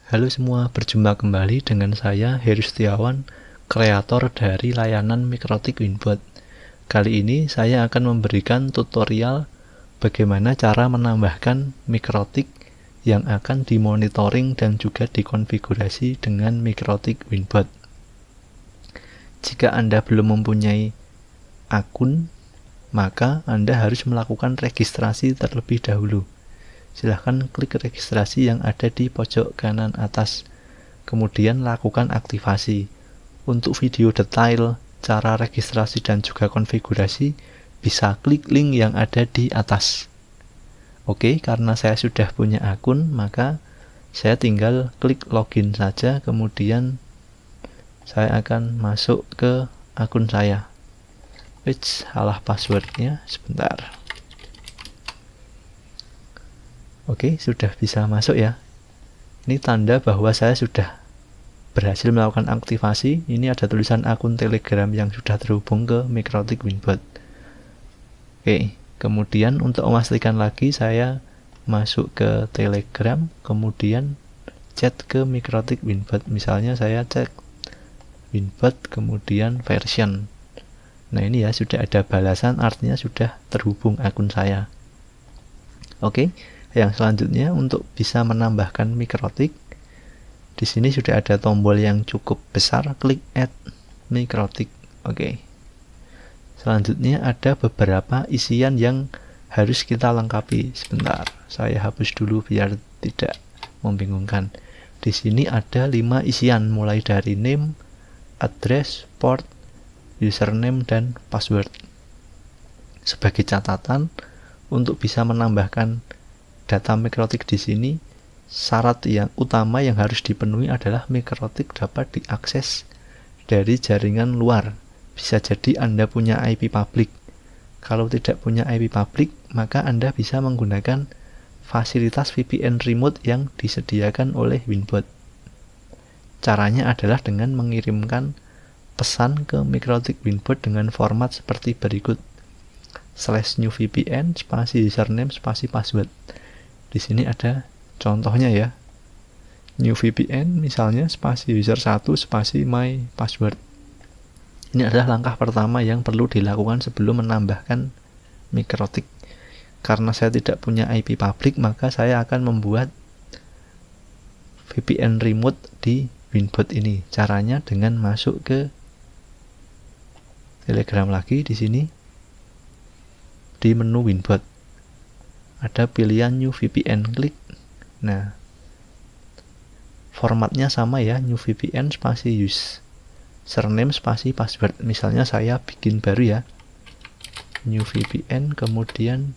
Halo semua, berjumpa kembali dengan saya Heru Setiawan, kreator dari layanan Mikrotik Winbot. Kali ini saya akan memberikan tutorial bagaimana cara menambahkan mikrotik yang akan dimonitoring dan juga dikonfigurasi dengan Mikrotik Winbot. Jika Anda belum mempunyai akun, maka Anda harus melakukan registrasi terlebih dahulu. Silahkan klik registrasi yang ada di pojok kanan atas, kemudian lakukan aktivasi. Untuk video detail cara registrasi dan juga konfigurasi, bisa klik link yang ada di atas. Oke, karena saya sudah punya akun, maka saya tinggal klik login saja, kemudian saya akan masuk ke akun saya. Salah passwordnya, sebentar. Oke, sudah bisa masuk ya. Ini tanda bahwa saya sudah berhasil melakukan aktivasi. Ini ada tulisan akun Telegram yang sudah terhubung ke Mikrotik Winbot. Oke, kemudian untuk memastikan lagi saya masuk ke Telegram, kemudian chat ke Mikrotik Winbot. Misalnya saya cek Winbot kemudian version. Nah, ini ya sudah ada balasan, artinya sudah terhubung akun saya. Oke. Yang selanjutnya, untuk bisa menambahkan mikrotik, di sini sudah ada tombol yang cukup besar, klik add mikrotik. Oke. Selanjutnya ada beberapa isian yang harus kita lengkapi. Sebentar, saya hapus dulu biar tidak membingungkan. Di sini ada 5 isian, mulai dari name, address, port, username, dan password. Sebagai catatan, untuk bisa menambahkan data mikrotik di sini, syarat yang utama yang harus dipenuhi adalah mikrotik dapat diakses dari jaringan luar. Bisa jadi Anda punya IP public. Kalau tidak punya IP public, maka Anda bisa menggunakan fasilitas VPN remote yang disediakan oleh Winbot. Caranya adalah dengan mengirimkan pesan ke Mikrotik Winbot dengan format seperti berikut: /new-vpn spasi username spasi password. Di sini ada contohnya ya. New VPN misalnya spasi user 1 spasi my password. Ini adalah langkah pertama yang perlu dilakukan sebelum menambahkan mikrotik. Karena saya tidak punya IP public, maka saya akan membuat VPN remote di Winbot ini. Caranya dengan masuk ke Telegram lagi di sini. Di menu Winbot ada pilihan new VPN, klik. Nah, formatnya sama ya, new VPN spasi username spasi password. Misalnya saya bikin baru ya, new VPN, kemudian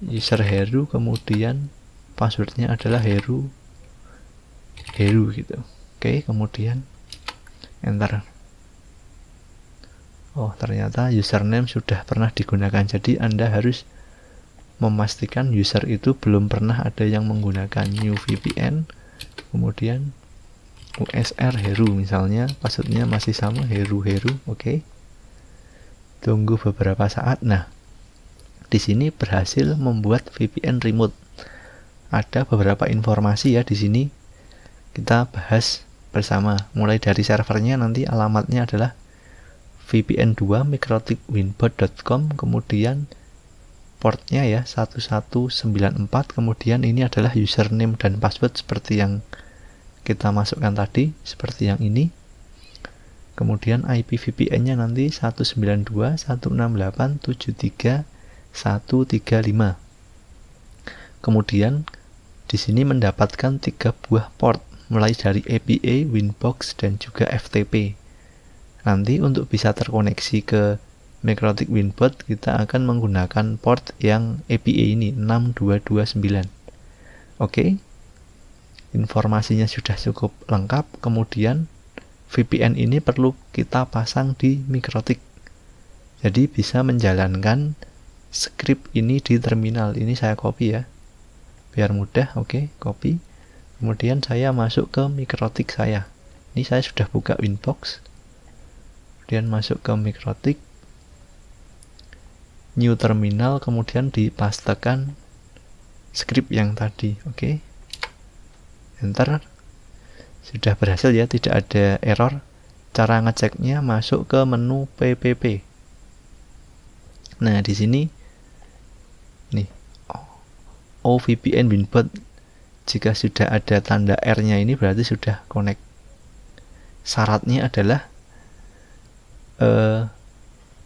user Heru, kemudian passwordnya adalah Heru gitu. Oke, kemudian enter. Oh, ternyata username sudah pernah digunakan, jadi Anda harus memastikan user itu belum pernah ada yang menggunakan new VPN, kemudian USR Heru misalnya, passwordnya masih sama Heru. Oke. Tunggu beberapa saat. Nah, di sini berhasil membuat VPN remote. Ada beberapa informasi ya di sini, kita bahas bersama. Mulai dari servernya, nanti alamatnya adalah vpn2 mikrotikwinbot.com, kemudian portnya ya 1194, kemudian ini adalah username dan password seperti yang kita masukkan tadi, seperti yang ini. Kemudian IP VPN-nya nanti 192.168.73.135. Kemudian di sini mendapatkan 3 buah port, mulai dari APA, Winbox, dan juga FTP. Nanti untuk bisa terkoneksi ke Mikrotik Winbot, kita akan menggunakan port yang APA ini 6229. Oke. Informasinya sudah cukup lengkap. Kemudian VPN ini perlu kita pasang di Mikrotik. Jadi bisa menjalankan script ini di terminal. Ini saya copy ya, biar mudah. Oke, copy. Kemudian saya masuk ke Mikrotik saya. Ini saya sudah buka Winbox. Kemudian masuk ke Mikrotik, new terminal, kemudian dipastekan script yang tadi. Oke. enter. Sudah berhasil ya, tidak ada error. Cara ngeceknya masuk ke menu PPP. Nah, di sini nih OVPN Winbot, jika sudah ada tanda R-nya ini berarti sudah connect. Syaratnya adalah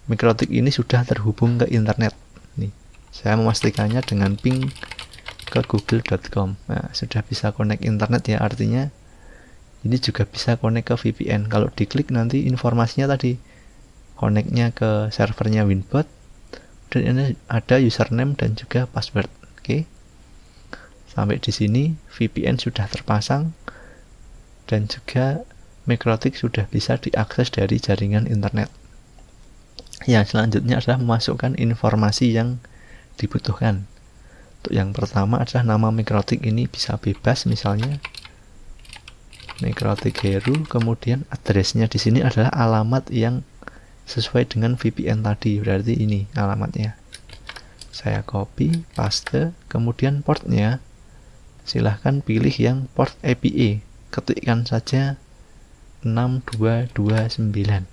Mikrotik ini sudah terhubung ke internet. Nih, saya memastikannya dengan ping ke google.com. Nah, sudah bisa connect internet ya, artinya ini juga bisa connect ke VPN. Kalau diklik nanti informasinya tadi connectnya ke servernya Winbot, dan ini ada username dan juga password. Oke. Sampai di sini VPN sudah terpasang dan juga Mikrotik sudah bisa diakses dari jaringan internet. Yang selanjutnya adalah memasukkan informasi yang dibutuhkan. Untuk yang pertama adalah nama Mikrotik, ini bisa bebas, misalnya Mikrotik Heru, kemudian addressnya di sini adalah alamat yang sesuai dengan VPN tadi, berarti ini alamatnya. Saya copy, paste, kemudian portnya silahkan pilih yang port API, ketikkan saja 6229,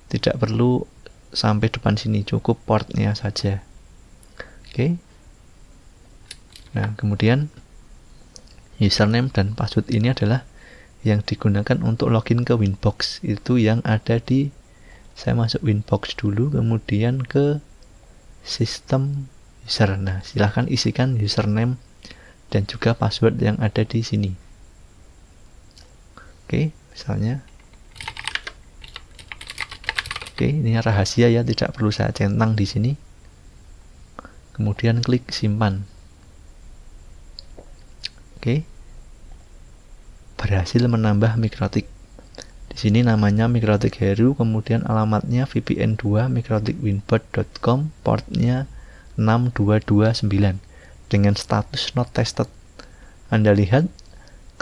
tidak perlu sampai depan sini, cukup portnya saja. Oke. Nah, kemudian username dan password ini adalah yang digunakan untuk login ke Winbox, itu yang ada di, saya masuk Winbox dulu, kemudian ke sistem user. Nah, silahkan isikan username dan juga password yang ada di sini. Oke, misalnya ini rahasia ya, tidak perlu saya centang di sini. Kemudian klik simpan. Oke. Berhasil menambah Mikrotik. Di sini namanya Mikrotik Heru, kemudian alamatnya VPN2 mikrotikwinbot.com, portnya 6229 dengan status not tested. Anda lihat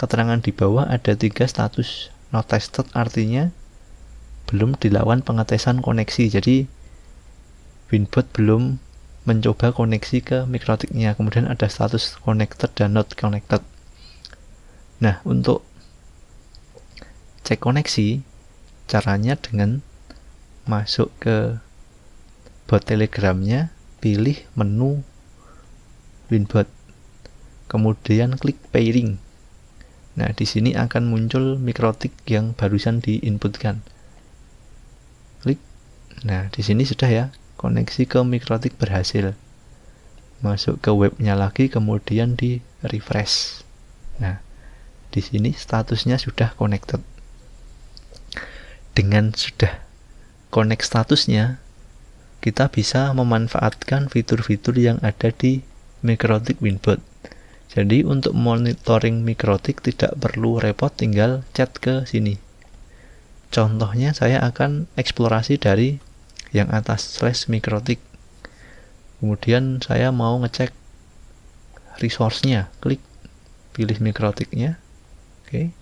keterangan di bawah ada 3 status not tested, artinya belum dilakukan pengetesan koneksi. Jadi Winbot belum mencoba koneksi ke Mikrotiknya. Kemudian ada status connected dan not connected. Nah, untuk cek koneksi caranya dengan masuk ke bot Telegramnya, pilih menu Winbot, kemudian klik pairing. Nah, di sini akan muncul Mikrotik yang barusan diinputkan. Klik. Nah, di sini sudah ya, koneksi ke Mikrotik berhasil. Masuk ke webnya lagi, kemudian di refresh. Nah, di sini statusnya sudah connected. Dengan sudah connect statusnya, kita bisa memanfaatkan fitur-fitur yang ada di Mikrotik Winbot. Jadi untuk monitoring Mikrotik tidak perlu repot, tinggal chat ke sini. Contohnya saya akan eksplorasi dari yang atas /Mikrotik. Kemudian saya mau ngecek resource-nya, klik pilih Mikrotiknya. Oke.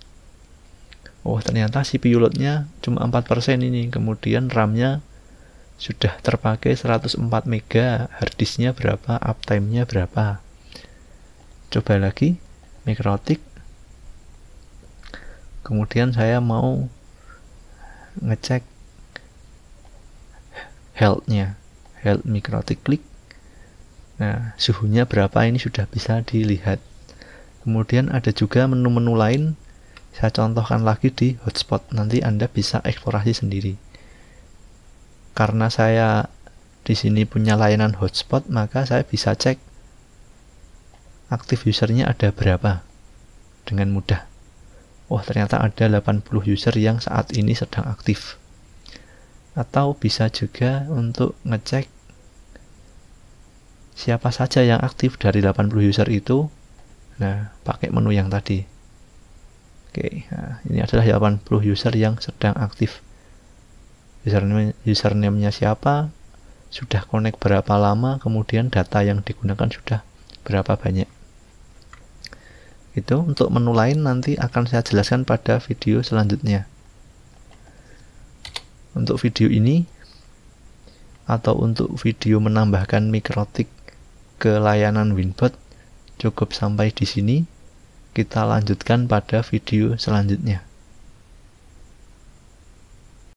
Oh, ternyata CPU load-nya cuma 4% ini. Kemudian RAM-nya sudah terpakai 104 MB, hard disk-nya berapa, uptime-nya berapa. Coba lagi Mikrotik. Kemudian saya mau ngecek health-nya, health Mikrotik, klik. Nah, suhunya berapa ini sudah bisa dilihat. Kemudian ada juga menu-menu lain, saya contohkan lagi di hotspot, nanti Anda bisa eksplorasi sendiri. Karena saya di sini punya layanan hotspot, maka saya bisa cek aktif usernya ada berapa dengan mudah. Oh, ternyata ada 80 user yang saat ini sedang aktif. Atau bisa juga untuk ngecek siapa saja yang aktif dari 80 user itu. Nah, pakai menu yang tadi. Oke, nah, ini adalah 80 user yang sedang aktif. Username-nya siapa, sudah connect berapa lama, kemudian data yang digunakan sudah berapa banyak. Itu untuk menu lain nanti akan saya jelaskan pada video selanjutnya. Untuk video ini atau untuk video menambahkan Mikrotik ke layanan Winbot cukup sampai di sini. kita lanjutkan pada video selanjutnya.